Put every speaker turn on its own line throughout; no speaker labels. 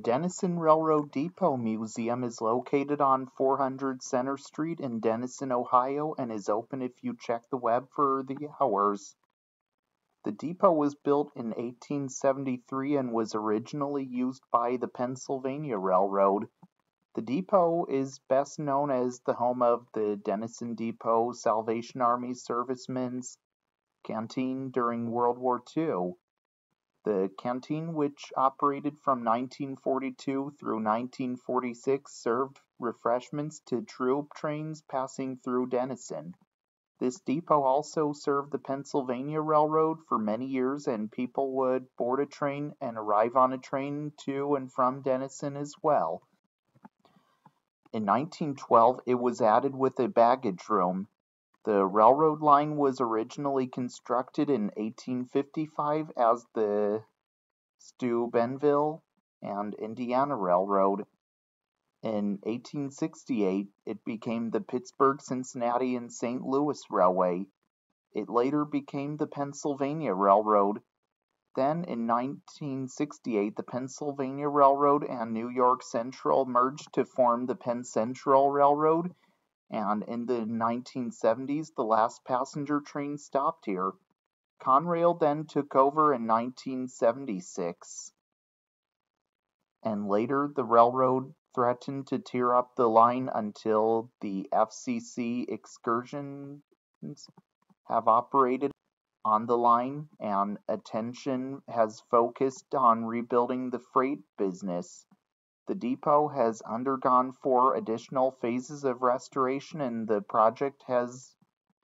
Dennison Railroad Depot Museum is located on 400 Center Street in Dennison, Ohio, and is open if you check the web for the hours. The depot was built in 1873 and was originally used by the Pennsylvania Railroad. The depot is best known as the home of the Dennison Depot Salvation Army Servicemen's Canteen during World War II. The canteen, which operated from 1942 through 1946, served refreshments to troop trains passing through Dennison. This depot also served the Pennsylvania Railroad for many years, and people would board a train and arrive on a train to and from Dennison as well. In 1912, it was added with a baggage room. The railroad line was originally constructed in 1855 as the Steubenville and Indiana Railroad. In 1868, it became the Pittsburgh, Cincinnati, and St. Louis Railway. It later became the Pennsylvania Railroad. Then, in 1968, the Pennsylvania Railroad and New York Central merged to form the Penn Central Railroad, and in the 1970s, the last passenger train stopped here. Conrail then took over in 1976, and later the railroad threatened to tear up the line until the FCC excursions have operated on the line, and attention has focused on rebuilding the freight business. The depot has undergone 4 additional phases of restoration, and the project has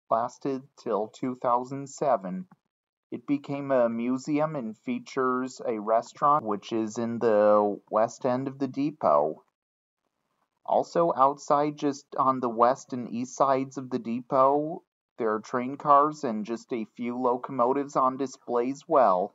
lasted till 2007. It became a museum and features a restaurant, which is in the west end of the depot. Also outside, just on the west and east sides of the depot, there are train cars and just a few locomotives on display as well.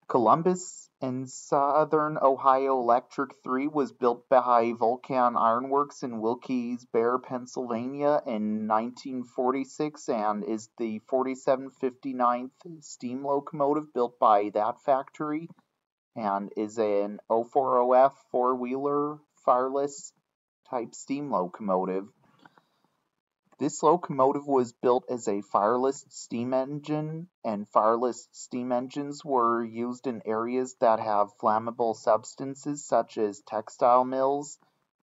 Columbus and Southern Ohio Electric 3 was built by Vulcan Ironworks in Wilkes-Barre, Pennsylvania in 1946 and is the 4759th steam locomotive built by that factory and is an 040F four-wheeler fireless type steam locomotive. This locomotive was built as a fireless steam engine, and fireless steam engines were used in areas that have flammable substances such as textile mills,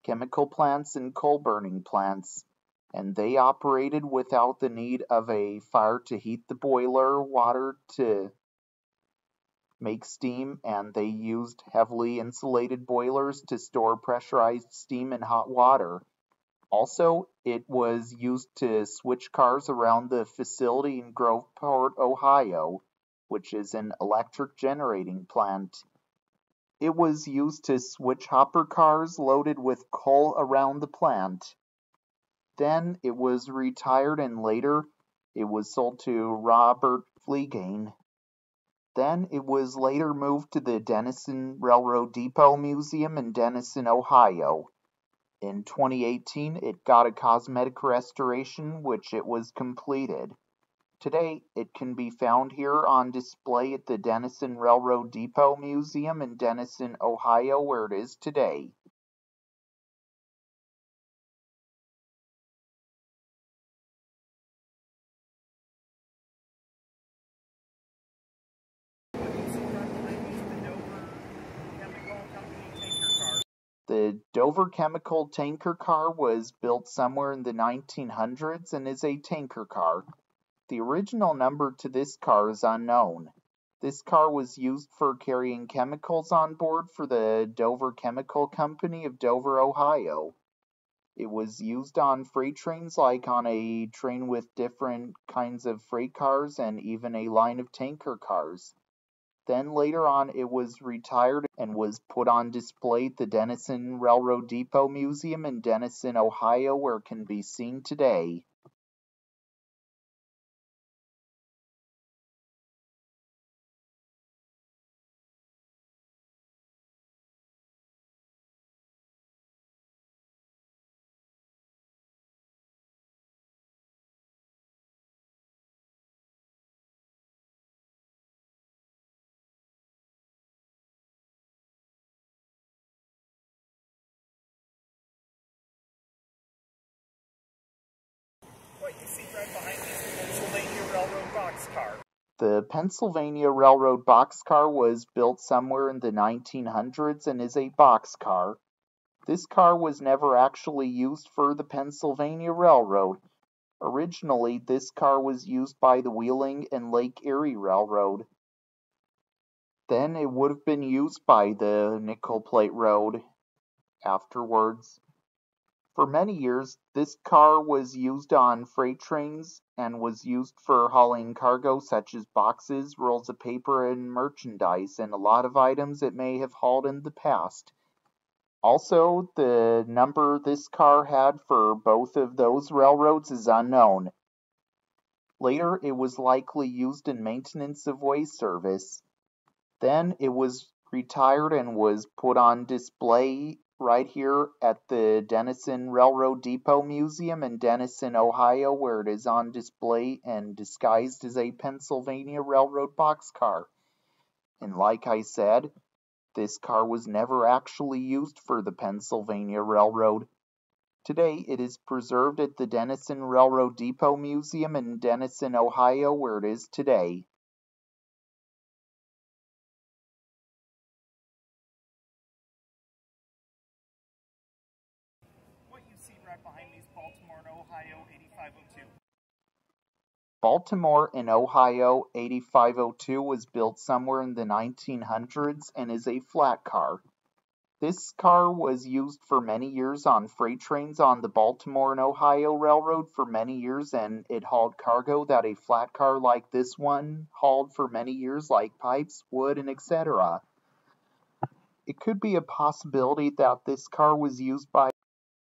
chemical plants, and coal-burning plants, and they operated without the need of a fire to heat the boiler water to make steam, and they used heavily insulated boilers to store pressurized steam and hot water. Also, it was used to switch cars around the facility in Groveport, Ohio, which is an electric generating plant. It was used to switch hopper cars loaded with coal around the plant. Then it was retired and later it was sold to Robert Fleegain. Then it was later moved to the Dennison Railroad Depot Museum in Dennison, Ohio. In 2018, it got a cosmetic restoration, which it was completed. Today, it can be found here on display at the Dennison Railroad Depot Museum in Dennison, Ohio, where it is today. The Dover Chemical Tanker Car was built somewhere in the 1900s and is a tanker car. The original number to this car is unknown. This car was used for carrying chemicals on board for the Dover Chemical Company of Dover, Ohio. It was used on freight trains, like on a train with different kinds of freight cars and even a line of tanker cars. Then later on it was retired and was put on display at the Dennison Railroad Depot Museum in Dennison, Ohio, where it can be seen today.
What you see right behind me is the Pennsylvania Railroad boxcar.
The Pennsylvania Railroad boxcar was built somewhere in the 1900s and is a boxcar. This car was never actually used for the Pennsylvania Railroad. Originally, this car was used by the Wheeling and Lake Erie Railroad. Then it would have been used by the Nickel Plate Road afterwards. For many years, this car was used on freight trains and was used for hauling cargo such as boxes, rolls of paper, and merchandise, and a lot of items it may have hauled in the past. Also, the number this car had for both of those railroads is unknown. Later, it was likely used in maintenance of way service. Then it was retired and was put on display right here at the Dennison Railroad Depot Museum in Dennison, Ohio, where it is on display and disguised as a Pennsylvania Railroad boxcar. And like I said, this car was never actually used for the Pennsylvania Railroad. Today it is preserved at the Dennison Railroad Depot Museum in Dennison, Ohio, where it is today.
What you see right behind me is Baltimore, Ohio 8502.
Baltimore in Ohio 8502 was built somewhere in the 1900s and is a flat car. This car was used for many years on freight trains on the Baltimore and Ohio Railroad for many years, and it hauled cargo that a flat car like this one hauled for many years, like pipes, wood, and etc. It could be a possibility that this car was used by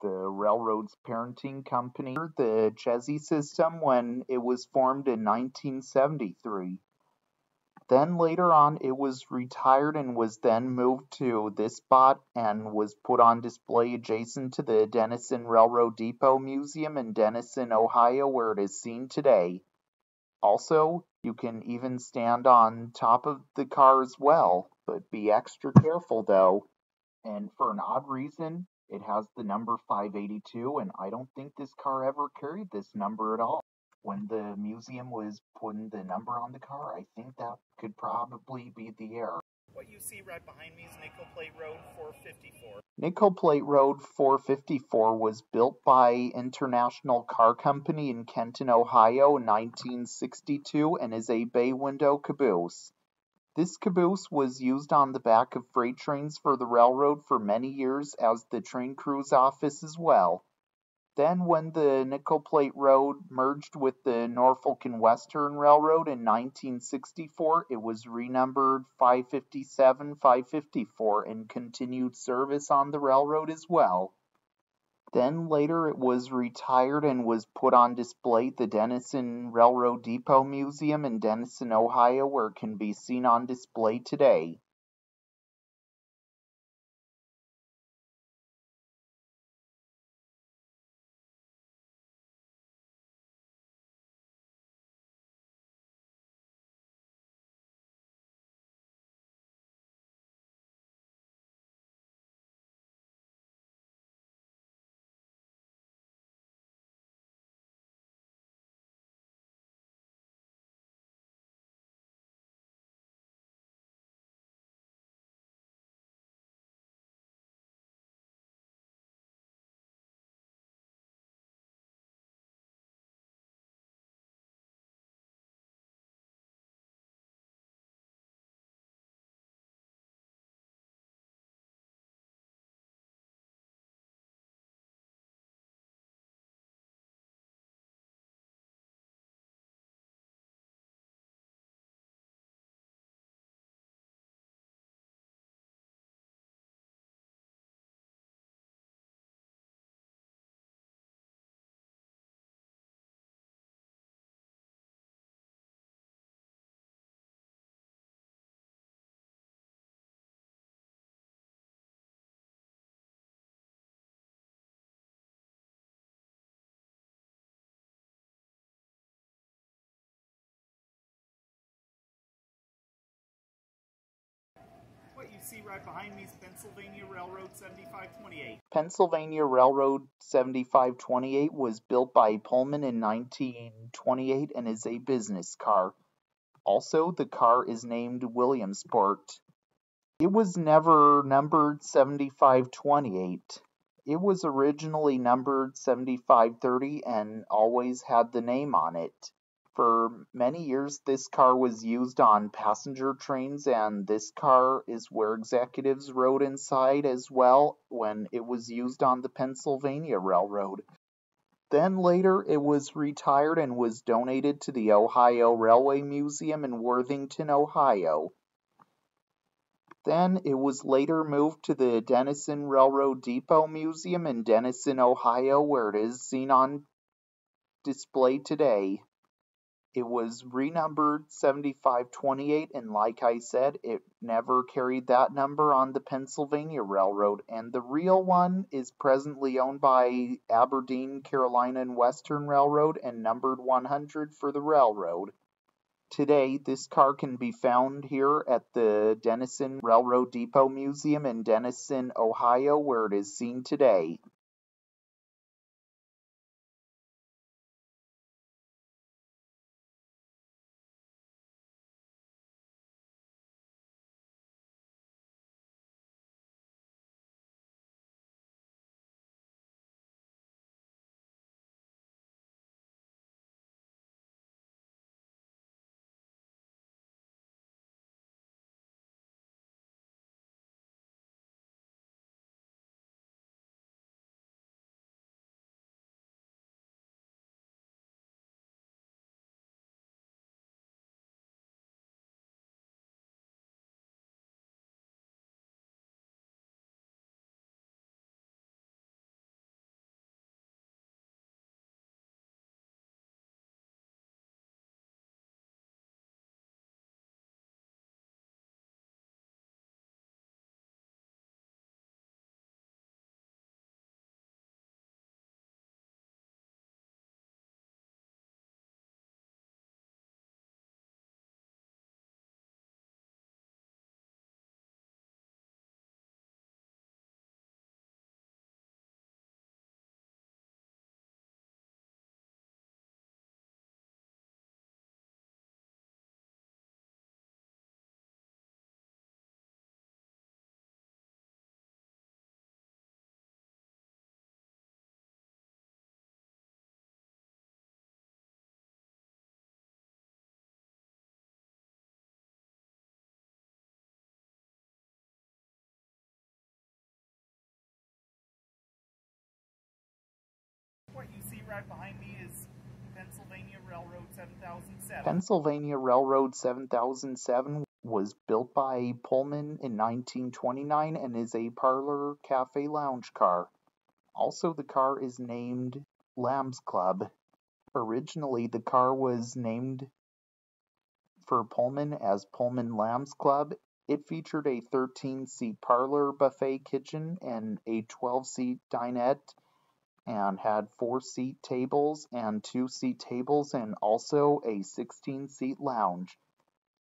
the railroad's parenting company, the Chesapeake system, when it was formed in 1973. Then later on it was retired and was then moved to this spot and was put on display adjacent to the Dennison Railroad Depot Museum in Dennison, Ohio, where it is seen today. Also, you can even stand on top of the car as well, but be extra careful though. And for an odd reason, it has the number 582, and I don't think this car ever carried this number at all. When the museum was putting the number on the car, I think that could probably be the error.
What you see right behind me is Nickel Plate Road 454.
Nickel Plate Road 454 was built by International Car Company in Kenton, Ohio in 1962 and is a bay window caboose. This caboose was used on the back of freight trains for the railroad for many years as the train crew's office as well. Then when the Nickel Plate Road merged with the Norfolk and Western Railroad in 1964, it was renumbered 557-554 and continued service on the railroad as well. Then later it was retired and was put on display at the Dennison Railroad Depot Museum in Dennison, Ohio, where it can be seen on display today.
see right behind me is Pennsylvania Railroad 7528.
Pennsylvania Railroad 7528 was built by Pullman in 1928 and is a business car. Also, the car is named Williamsport. It was never numbered 7528. It was originally numbered 7530 and always had the name on it. For many years, this car was used on passenger trains, and this car is where executives rode inside as well when it was used on the Pennsylvania Railroad. Then later it was retired and was donated to the Ohio Railway Museum in Worthington, Ohio. Then it was later moved to the Dennison Railroad Depot Museum in Dennison, Ohio, where it is seen on display today. It was renumbered 7528, and like I said, it never carried that number on the Pennsylvania Railroad, and the real one is presently owned by Aberdeen, Carolina and Western Railroad and numbered 100 for the railroad. Today, this car can be found here at the Dennison Railroad Depot Museum in Dennison, Ohio, where it is seen today.
What you see right behind me is Pennsylvania Railroad 7007.
Pennsylvania Railroad 7007 was built by Pullman in 1929 and is a parlor cafe lounge car. Also, the car is named Lamb's Club. Originally, the car was named for Pullman as Pullman Lamb's Club. It featured a 13-seat parlor buffet kitchen and a 12-seat dinette, and had 4-seat tables and 2-seat tables and also a 16-seat lounge.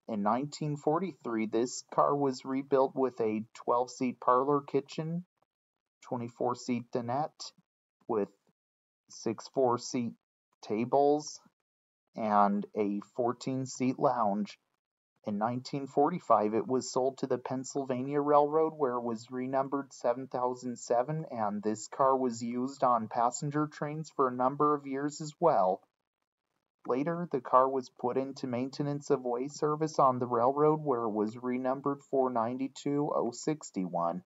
In 1943, this car was rebuilt with a 12-seat parlor kitchen, 24-seat dinette with 6 4-seat tables, and a 14-seat lounge. In 1945, it was sold to the Pennsylvania Railroad, where it was renumbered 7007, and this car was used on passenger trains for a number of years as well. Later, the car was put into maintenance of way service on the railroad, where it was renumbered 492061.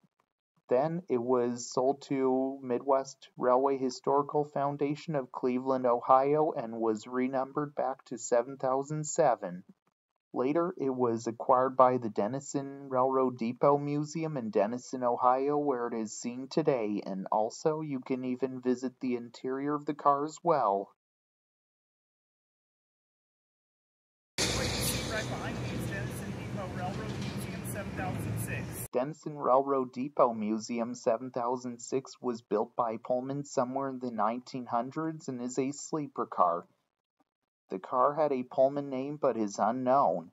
Then it was sold to Midwest Railway Historical Foundation of Cleveland, Ohio, and was renumbered back to 7007. Later, it was acquired by the Dennison Railroad Depot Museum in Dennison, Ohio, where it is seen today, and also you can even visit the interior of the car as well.
What you see right behind me is Dennison Depot Railroad Museum 7006.
Dennison Railroad Depot Museum 7006 was built by Pullman somewhere in the 1900s and is a sleeper car. The car had a Pullman name but is unknown.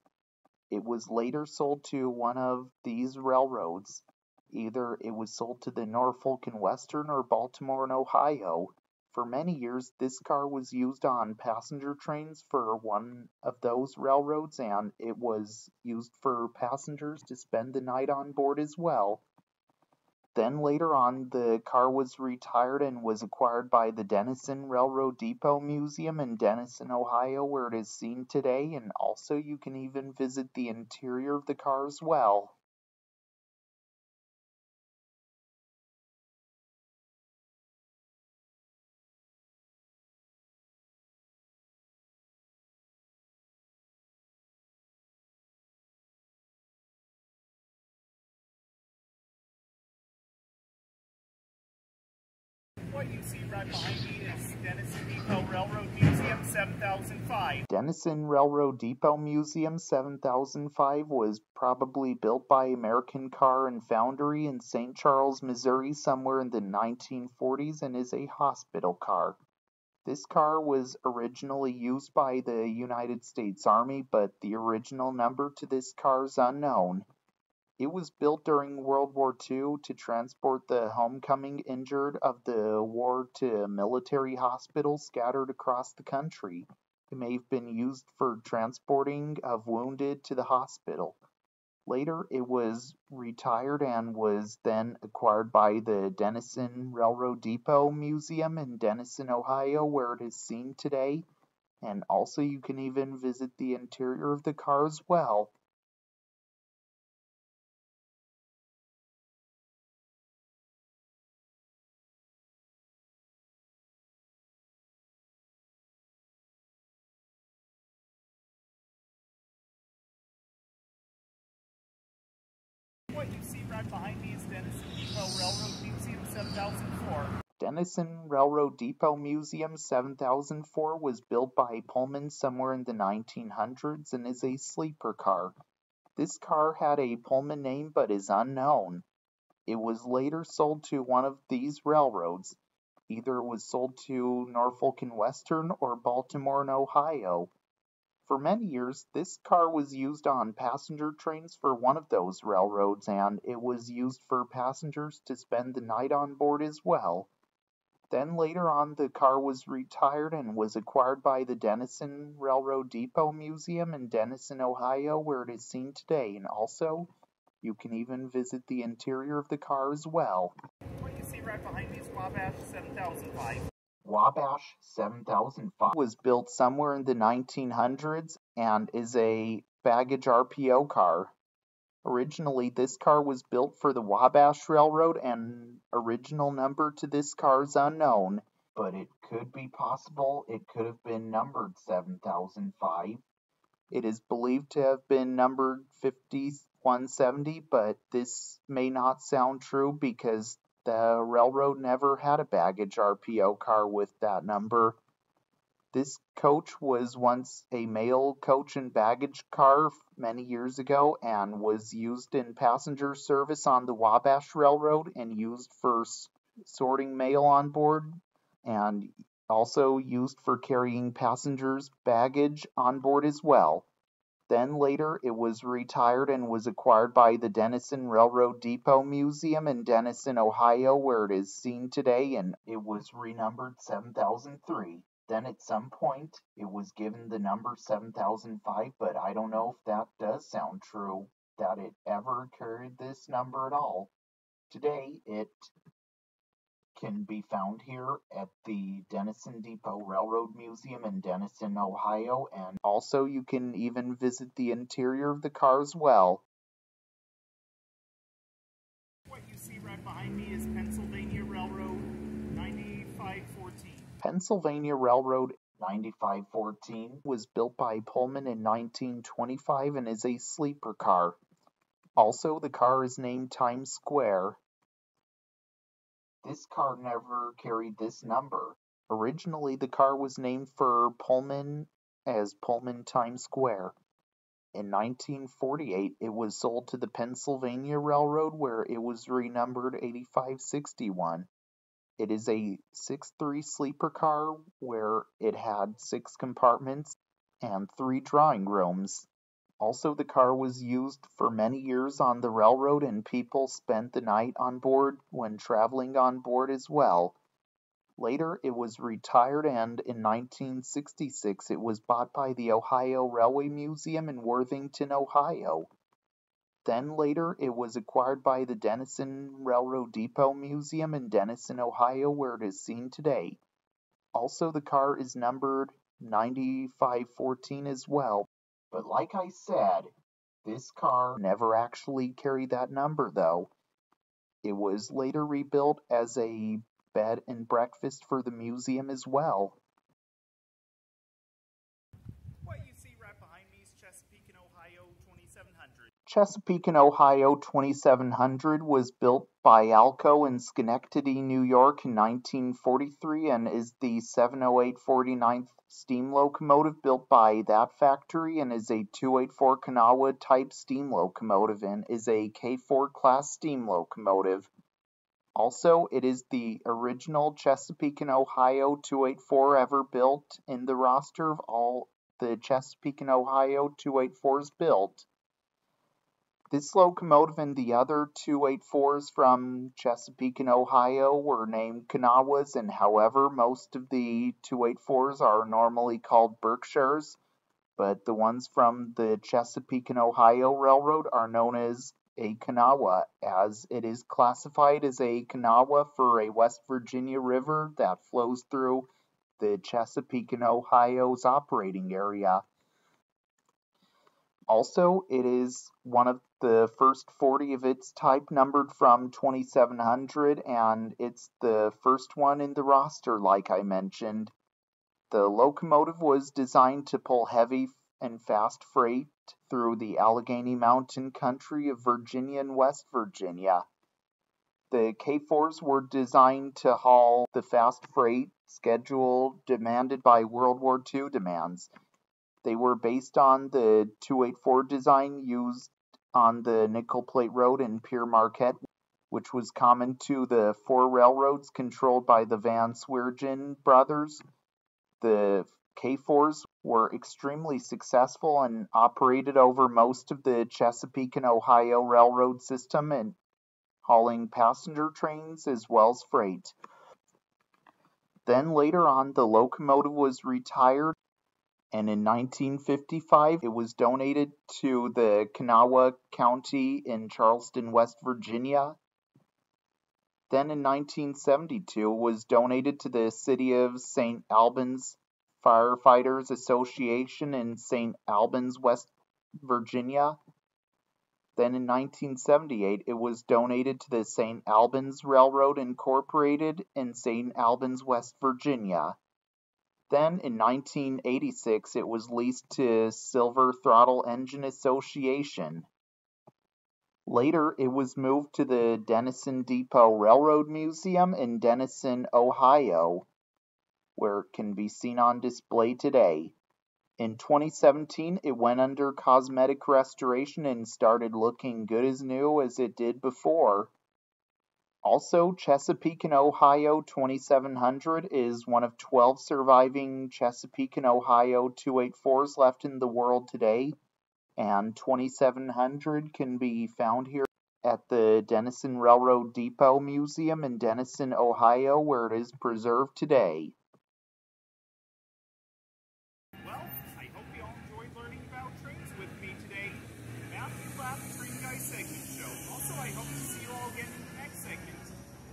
It was later sold to one of these railroads. Either it was sold to the Norfolk and Western or Baltimore and Ohio. For many years, this car was used on passenger trains for one of those railroads, and it was used for passengers to spend the night on board as well. Then later on, the car was retired and was acquired by the Dennison Railroad Depot Museum in Dennison, Ohio, where it is seen today, and also you can even visit the interior of the car as well.
What you see right behind me is Dennison Depot Railroad Museum 7005.
Dennison Railroad Depot Museum 7005 was probably built by American Car and Foundry in St. Charles, Missouri somewhere in the 1940s and is a hospital car. This car was originally used by the United States Army, but the original number to this car is unknown. It was built during World War II to transport the homecoming injured of the war to military hospitals scattered across the country. It may have been used for transporting of wounded to the hospital. Later, it was retired and was then acquired by the Dennison Railroad Depot Museum in Dennison, Ohio, where it is seen today. And also, you can even visit the interior of the car as well.
What you see right behind me is Dennison Depot Railroad Museum 7004.
Dennison Railroad Depot Museum 7004 was built by Pullman somewhere in the 1900s and is a sleeper car. This car had a Pullman name but is unknown. It was later sold to one of these railroads. Either it was sold to Norfolk and Western or Baltimore and Ohio. For many years, this car was used on passenger trains for one of those railroads, and it was used for passengers to spend the night on board as well. Then later on, the car was retired and was acquired by the Dennison Railroad Depot Museum in Dennison, Ohio, where it is seen today, and also you can even visit the interior of the car as well.
What you see right behind me is Wabash 7005.
Wabash 7005 was built somewhere in the 1900s and is a baggage RPO car. Originally, this car was built for the Wabash Railroad, and original number to this car is unknown, but it could be possible it could have been numbered 7005. It is believed to have been numbered 5170, but this may not sound true because the railroad never had a baggage RPO car with that number. This coach was once a mail coach and baggage car many years ago and was used in passenger service on the Wabash Railroad and used for sorting mail on board and also used for carrying passengers' baggage on board as well. Then later it was retired and was acquired by the Dennison Railroad Depot Museum in Dennison, Ohio, where it is seen today, and it was renumbered 7003. Then at some point it was given the number 7005, but I don't know if that does sound true, that it ever carried this number at all. Today it can be found here at the Dennison Depot Railroad Museum in Dennison, Ohio, and also you can even visit the interior of the car as well.
What you see right behind me is Pennsylvania Railroad 9514.
Pennsylvania Railroad 9514 was built by Pullman in 1925 and is a sleeper car. Also, the car is named Times Square. This car never carried this number. Originally, the car was named for Pullman as Pullman Times Square. In 1948, it was sold to the Pennsylvania Railroad, where it was renumbered 8561. It is a 6'3" sleeper car where it had 6 compartments and 3 drawing rooms. Also, the car was used for many years on the railroad, and people spent the night on board when traveling on board as well. Later, it was retired, and in 1966, it was bought by the Ohio Railway Museum in Worthington, Ohio. Then later, it was acquired by the Dennison Railroad Depot Museum in Dennison, Ohio, where it is seen today. Also, the car is numbered 9514 as well. But like I said, this car never actually carried that number, though. It was later rebuilt as a bed and breakfast for the museum as well.
What you see right behind me is Chesapeake and Ohio 2700.
Chesapeake and Ohio 2700 was built by Alco in Schenectady, New York in 1943 and is the 708 49th steam locomotive built by that factory and is a 284 Kanawha type steam locomotive and is a K4 class steam locomotive. Also, it is the original Chesapeake and Ohio 284 ever built in the roster of all the Chesapeake and Ohio 284s built. This locomotive and the other 284s from Chesapeake and Ohio were named Kanawhas, and however, most of the 284s are normally called Berkshires, but the ones from the Chesapeake and Ohio Railroad are known as a Kanawha, as it is classified as a Kanawha for a West Virginia river that flows through the Chesapeake and Ohio's operating area. Also, it is one of the first 40 of its type numbered from 2700, and it's the first one in the roster, like I mentioned. The locomotive was designed to pull heavy and fast freight through the Allegheny Mountain country of Virginia and West Virginia. The K4s were designed to haul the fast freight schedule demanded by World War II demands. They were based on the 284 design used on the Nickel Plate Road in Pere Marquette, which was common to the four railroads controlled by the Van Sweringen brothers. The K4s were extremely successful and operated over most of the Chesapeake and Ohio railroad system and hauling passenger trains as well as freight. Then later on, the locomotive was retired, and in 1955 it was donated to the Kanawha County in Charleston, West Virginia. Then in 1972 it was donated to the City of St. Albans Firefighters Association in St. Albans, West Virginia. Then in 1978 it was donated to the St. Albans Railroad Incorporated in St. Albans, West Virginia. Then, in 1986, it was leased to Silver Throttle Engine Association. Later, it was moved to the Dennison Depot Railroad Museum in Dennison, Ohio, where it can be seen on display today. In 2017, it went under cosmetic restoration and started looking good as new as it did before. Also, Chesapeake and Ohio 2700 is one of 12 surviving Chesapeake and Ohio 284s left in the world today, and 2700 can be found here at the Dennison Railroad Depot Museum in Dennison, Ohio, where it is preserved today.
Well, I hope you all enjoyed learning about trains with me today. Matthew Lapp, Train Guy segment show. Also, I hope to see you all again in the next segment.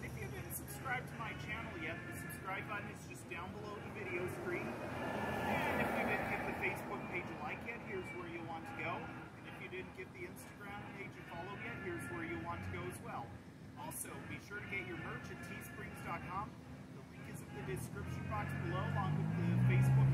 If you didn't subscribe to my channel yet, the subscribe button is just down below the video screen. And if you didn't give the Facebook page a like yet, here's where you want to go. And if you didn't give the Instagram page a follow yet, here's where you want to go as well. Also, be sure to get your merch at teesprings.com. The link is in the description box below, along with the Facebook